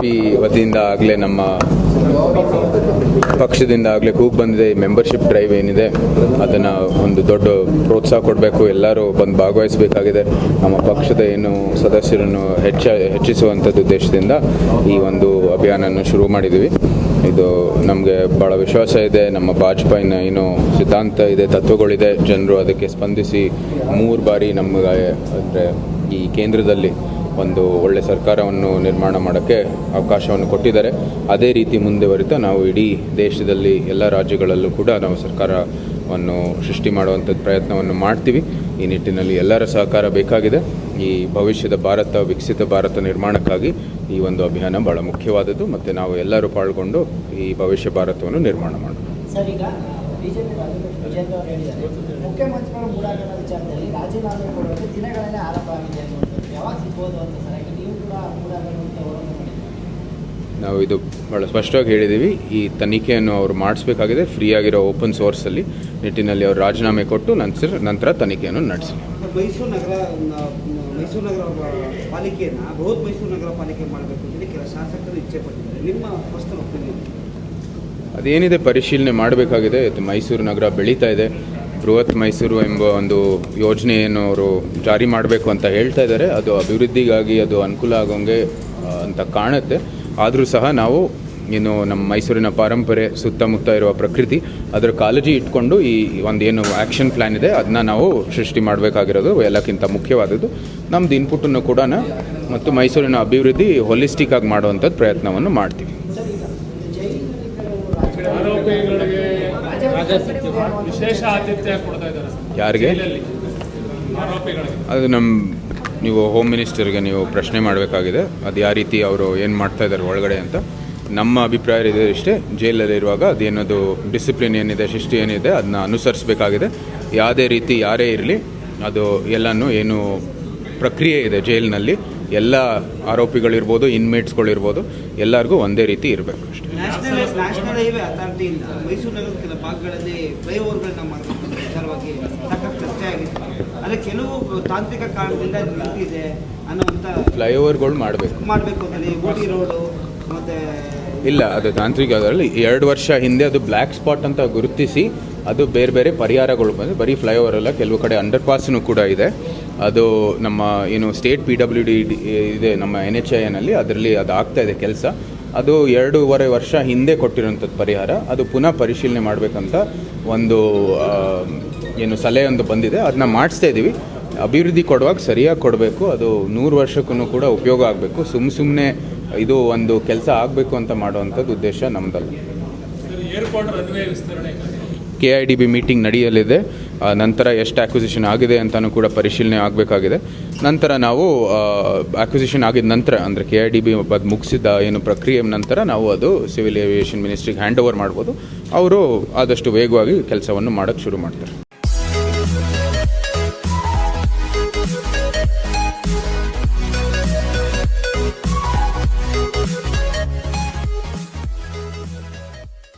BJP ವತಿಯಿಂದ ಆಗಲೇ ನಮ್ಮ ಪಕ್ಷದಿಂದ ಆಗಲೇ ಕೂಗು ಬಂದಿದೆ. ಈ ಮೆಂಬರ್ಶಿಪ್ ಡ್ರೈವ್ ಏನಿದೆ ಅದನ್ನು ಒಂದು ದೊಡ್ಡ ಪ್ರೋತ್ಸಾಹ ಕೊಡಬೇಕು, ಎಲ್ಲರೂ ಬಂದು ಭಾಗವಹಿಸಬೇಕಾಗಿದೆ. ನಮ್ಮ ಪಕ್ಷದ ಏನು ಸದಸ್ಯರನ್ನು ಹೆಚ್ಚಿಸುವಂಥದ್ದು ಉದ್ದೇಶದಿಂದ ಈ ಒಂದು ಅಭಿಯಾನವನ್ನು ಶುರು ಮಾಡಿದ್ದೀವಿ. ಇದು ನಮಗೆ ಭಾಳ ವಿಶ್ವಾಸ ಇದೆ. ನಮ್ಮ ವಾಜಪೇಯಿನ ಏನು ಸಿದ್ಧಾಂತ ಇದೆ, ತತ್ವಗಳಿದೆ, ಜನರು ಅದಕ್ಕೆ ಸ್ಪಂದಿಸಿ 3 ಬಾರಿ ನಮಗೆ ಅಂದರೆ ಈ ಕೇಂದ್ರದಲ್ಲಿ ಒಂದು ಒಳ್ಳೆ ಸರ್ಕಾರವನ್ನು ನಿರ್ಮಾಣ ಮಾಡೋಕ್ಕೆ ಅವಕಾಶವನ್ನು ಕೊಟ್ಟಿದ್ದಾರೆ. ಅದೇ ರೀತಿ ಮುಂದುವರಿತಾ ನಾವು ಇಡೀ ದೇಶದಲ್ಲಿ ಎಲ್ಲ ರಾಜ್ಯಗಳಲ್ಲೂ ಕೂಡ ನಾವು ಸರ್ಕಾರವನ್ನು ಸೃಷ್ಟಿ ಮಾಡುವಂಥದ್ದು ಪ್ರಯತ್ನವನ್ನು ಮಾಡ್ತೀವಿ. ಈ ನಿಟ್ಟಿನಲ್ಲಿ ಎಲ್ಲರ ಸಹಕಾರ ಬೇಕಾಗಿದೆ. ಈ ಭವಿಷ್ಯದ ಭಾರತ, ವಿಕಸಿತ ಭಾರತ ನಿರ್ಮಾಣಕ್ಕಾಗಿ ಈ ಒಂದು ಅಭಿಯಾನ ಭಾಳ ಮುಖ್ಯವಾದದ್ದು ಮತ್ತು ನಾವು ಎಲ್ಲರೂ ಪಾಲ್ಗೊಂಡು ಈ ಭವಿಷ್ಯ ಭಾರತವನ್ನು ನಿರ್ಮಾಣ ಮಾಡೋಣ. ಸರ್, ಈಗ ಬಿಜೆಪಿ ವಿಜೇಂದ್ರ ಅವರು ಹೇಳಿದ್ದಾರೆ, ಮುಖ್ಯಮಂತ್ರಿಗಳು ಮೂಡಾಗರ ವಿಚಾರದಲ್ಲಿ ರಾಜೀನಾಮೆ ಕೊಡುವಂತೆ ದಿನಗಳಲ್ಲೇ ಆರಂಭ ಆಗಿದೆ ಅನ್ನುವಂಥದ್ದು ಯಾವಾಗ ಸಿಗ್ಬೋದು ಅಂತ ಸರ್? ಯಾಕೆ ನೀವು ಕೂಡ ಮೂಡಾಗರ ಅಂತ ಹೋರಾಟ ಮಾಡಿದ್ದೀವಿ. ನಾವು ಇದು ಭಾಳ ಸ್ಪಷ್ಟವಾಗಿ ಹೇಳಿದ್ದೀವಿ. ಈ ತನಿಖೆಯನ್ನು ಅವರು ಮಾಡಿಸ್ಬೇಕಾಗಿದೆ. ಫ್ರೀ ಆಗಿರೋ ಓಪನ್ ಸೋರ್ಸಲ್ಲಿ ನಿಟ್ಟಿನಲ್ಲಿ ಅವರು ರಾಜೀನಾಮೆ ಕೊಟ್ಟು ನಂತರ ತನಿಖೆಯನ್ನು ನಡೆಸಿ. ಮೈಸೂರು ನಗರ ಪಾಲಿಕೆಯನ್ನು ಬೃಹತ್ ಮೈಸೂರು ನಗರ ಪಾಲಿಕೆ ಮಾಡಬೇಕು ಅಂತೇಳಿ ಕೆಲ ಶಾಸಕರು ಇಚ್ಛೆ ಪಟ್ಟಿದ್ದಾರೆ. ನಿಮ್ಮ ಪರ್ಸನಲ್ ಒಪಿನಿಯನ್ ಅದೇನಿದೆ ಪರಿಶೀಲನೆ ಮಾಡಬೇಕಾಗಿದೆ. ಮೈಸೂರು ನಗರ ಬೆಳೀತಾ ಇದೆ. ಬೃಹತ್ ಮೈಸೂರು ಎಂಬ ಒಂದು ಯೋಜನೆಯನ್ನು ಅವರು ಜಾರಿ ಮಾಡಬೇಕು ಅಂತ ಹೇಳ್ತಾ ಇದ್ದಾರೆ. ಅದು ಅಭಿವೃದ್ಧಿಗಾಗಿ ಅದು ಅನುಕೂಲ ಆಗೋಂಗೆ ಅಂತ ಕಾಣುತ್ತೆ. ಆದರೂ ಸಹ ನಾವು ಇನ್ನು ನಮ್ಮ ಮೈಸೂರಿನ ಪರಂಪರೆ, ಸುತ್ತಮುತ್ತ ಇರುವ ಪ್ರಕೃತಿ, ಅದರ ಕಾಳಜಿ ಇಟ್ಕೊಂಡು ಈ ಒಂದು ಏನು ಆ್ಯಕ್ಷನ್ ಪ್ಲ್ಯಾನ್ ಇದೆ ಅದನ್ನ ನಾವು ಸೃಷ್ಟಿ ಮಾಡಬೇಕಾಗಿರೋದು ಎಲ್ಲಕ್ಕಿಂತ ಮುಖ್ಯವಾದದ್ದು. ನಮ್ಮದು ಇನ್ಪುಟನ್ನು ಕೂಡ ಮತ್ತು ಮೈಸೂರಿನ ಅಭಿವೃದ್ಧಿ ಹೊಲಿಸ್ಟಿಕ್ ಆಗಿ ಮಾಡುವಂಥದ್ದು ಪ್ರಯತ್ನವನ್ನು ಮಾಡ್ತೀವಿ. ವಿಶೇಷ ಆತಿಥ್ಯ ಕೊಡ್ತಾ ಇದ್ದಾರೆ. ಯಾರಿಗೆ? ಅದು ನೀವು ಹೋಮ್ ಮಿನಿಸ್ಟರ್ಗೆ ನೀವು ಪ್ರಶ್ನೆ ಮಾಡಬೇಕಾಗಿದೆ. ಅದು ಯಾವ ರೀತಿ ಅವರು ಏನು ಮಾಡ್ತಾ ಇದ್ದಾರೆ ಒಳಗಡೆ ಅಂತ. ನಮ್ಮ ಅಭಿಪ್ರಾಯ ಇದೆ ಇಷ್ಟೇ, ಜೈಲಲ್ಲಿರುವಾಗ ಅದೇನದು ಡಿಸಿಪ್ಲಿನ್ ಏನಿದೆ, ಶಿಸ್ತು ಏನಿದೆ ಅದನ್ನ ಅನುಸರಿಸಬೇಕಾಗಿದೆ. ಯಾವುದೇ ರೀತಿ ಯಾರೇ ಇರಲಿ ಅದು ಎಲ್ಲನೂ ಏನು ಪ್ರಕ್ರಿಯೆ ಇದೆ ಜೈಲಿನಲ್ಲಿ, ಎಲ್ಲ ಆರೋಪಿಗಳಿರ್ಬೋದು, ಇನ್ಮೇಟ್ಸ್ಗಳಿರ್ಬೋದು, ಎಲ್ಲರಿಗೂ ಒಂದೇ ರೀತಿ ಇರಬೇಕು ಅಷ್ಟೇ. ನ್ಯಾಷನಲ್ ಹೈವೇ ಅಥಾರಿಟಿಯಿಂದ ಮೈಸೂರು ನಗರದ ಕೆಲ ಭಾಗಗಳಲ್ಲಿ ಫ್ಲೈಓವರ್ಗಳನ್ನ ಮಾಡಬೇಕು ವಿಚಾರವಾಗಿ ಸಾಕಷ್ಟು ಚರ್ಚೆ ಆಗಿದೆ. ಆದರೆ ಕೆಲವು ತಾಂತ್ರಿಕ ಕಾರಣದಿಂದ ನಿಂತಿದೆ ಅನ್ನುವಂಥ ಫ್ಲೈಓವರ್ಗಳು ಮಾಡಬೇಕು ಅಂತೇಳಿ ಊಟಿ ರೋಡು ಮತ್ತು ಇಲ್ಲ, ಅದು ತಾಂತ್ರಿಕ ಅದರಲ್ಲಿ 2 ವರ್ಷ ಹಿಂದೆ ಅದು ಬ್ಲ್ಯಾಕ್ ಸ್ಪಾಟ್ ಅಂತ ಗುರುತಿಸಿ ಅದು ಬೇರೆ ಬೇರೆ ಪರಿಹಾರಗಳು ಬಂದು ಬರೀ ಫ್ಲೈಓವರ್ ಅಲ್ಲ, ಕೆಲವು ಕಡೆ ಅಂಡರ್ ಪಾಸ್ನೂ ಕೂಡ ಇದೆ. ಅದು ನಮ್ಮ ಏನು ಸ್ಟೇಟ್ PWD ಇದೆ ನಮ್ಮ NHAIನಲ್ಲಿ, ಅದರಲ್ಲಿ ಅದು ಆಗ್ತಾ ಇದೆ ಕೆಲಸ. ಅದು 2.5 ವರ್ಷ ಹಿಂದೆ ಕೊಟ್ಟಿರೋಂಥದ್ದು ಪರಿಹಾರ. ಅದು ಪುನಃ ಪರಿಶೀಲನೆ ಮಾಡಬೇಕಂತ ಒಂದು ಏನು ಸಲಹೆ ಒಂದು ಬಂದಿದೆ. ಅದನ್ನ ಮಾಡಿಸ್ತಾ ಇದ್ದೀವಿ. ಅಭಿವೃದ್ಧಿ ಕೊಡುವಾಗ ಸರಿಯಾಗಿ ಕೊಡಬೇಕು. ಅದು 100 ವರ್ಷಕ್ಕೂ ಕೂಡ ಉಪಯೋಗ ಆಗಬೇಕು. ಸುಮ್ಮನೆ ಇದು ಒಂದು ಕೆಲಸ ಆಗಬೇಕು ಅಂತ ಮಾಡುವಂಥದ್ದು ಉದ್ದೇಶ ನಮ್ಮದಲ್ಲ. KIDB ಮೀಟಿಂಗ್ ನಡೆಯಲಿದೆ. ನಂತರ ಎಷ್ಟು ಅಕ್ವಿಸಿಷನ್ ಆಗಿದೆ ಅಂತಲೂ ಕೂಡ ಪರಿಶೀಲನೆ ಆಗಬೇಕಾಗಿದೆ. ನಂತರ ನಾವು ಅಕ್ವಿಸಿಷನ್ ಆಗಿದ ನಂತರ ಅಂದರೆ KIDB ಮುಗಿಸಿದ ಏನು ಪ್ರಕ್ರಿಯೆ ನಂತರ ನಾವು ಅದು ಸಿವಿಲ್ ಏವಿಯೇಷನ್ ಮಿನಿಸ್ಟ್ರಿಗೆ ಹ್ಯಾಂಡ್ ಓವರ್ ಮಾಡ್ಬೋದು. ಅವರು ಆದಷ್ಟು ವೇಗವಾಗಿ ಕೆಲಸವನ್ನು ಮಾಡೋಕ್ಕೆ ಶುರು ಮಾಡ್ತಾರೆ.